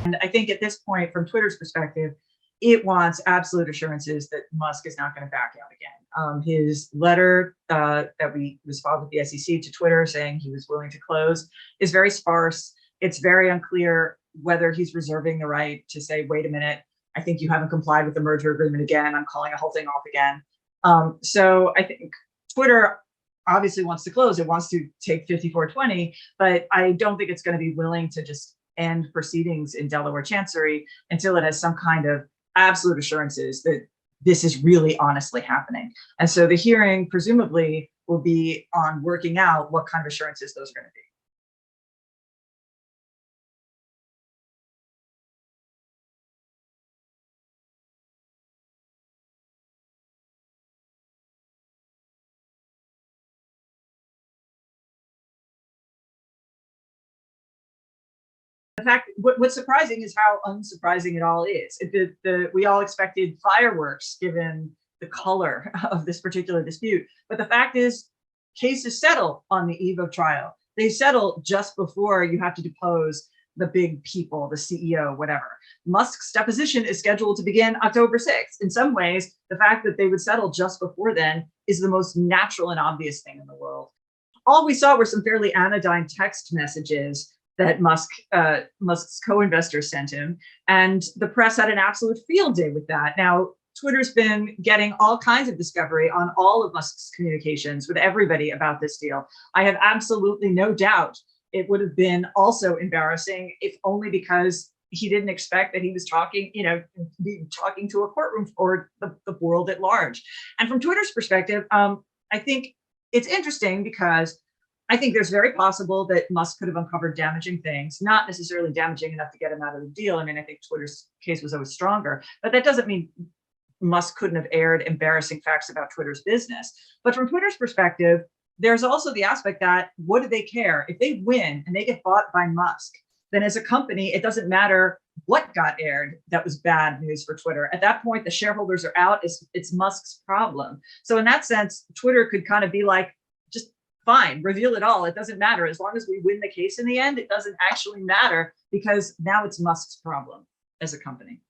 And I think at this point, from Twitter's perspective, it wants absolute assurances that Musk is not going to back out again. His letter that was filed with the SEC to Twitter saying he was willing to close is very sparse. It's very unclear whether he's reserving the right to say, wait a minute, I think you haven't complied with the merger agreement again. I'm calling the whole thing off again. So I think Twitter obviously wants to close. It wants to take 5420, but I don't think it's going to be willing to just end proceedings in Delaware Chancery until it has some kind of absolute assurances that this is really honestly happening. And so the hearing presumably will be on working out what kind of assurances those are going to be. In fact, what's surprising is how unsurprising it all is. We all expected fireworks given the color of this particular dispute. But the fact is, cases settle on the eve of trial. They settle just before you have to depose the big people, the CEO, whatever. Musk's deposition is scheduled to begin October 6th. In some ways, the fact that they would settle just before then is the most natural and obvious thing in the world. All we saw were some fairly anodyne text messages that Musk's co-investors sent him. And the press had an absolute field day with that. Now, Twitter's been getting all kinds of discovery on all of Musk's communications with everybody about this deal. I have absolutely no doubt it would have been also embarrassing, if only because he didn't expect that he was talking, talking to a courtroom or the world at large. And from Twitter's perspective, I think it's interesting because I think there's very possible that Musk could have uncovered damaging things, not necessarily damaging enough to get him out of the deal. I mean, I think Twitter's case was always stronger, but that doesn't mean Musk couldn't have aired embarrassing facts about Twitter's business. But from Twitter's perspective, there's also the aspect that what do they care? If they win and they get bought by Musk, then as a company, it doesn't matter what got aired that was bad news for Twitter. At that point, the shareholders are out. It's Musk's problem. So in that sense, Twitter could kind of be like, just fine, reveal it all. It doesn't matter. As long as we win the case in the end, it doesn't actually matter because now it's Musk's problem as a company.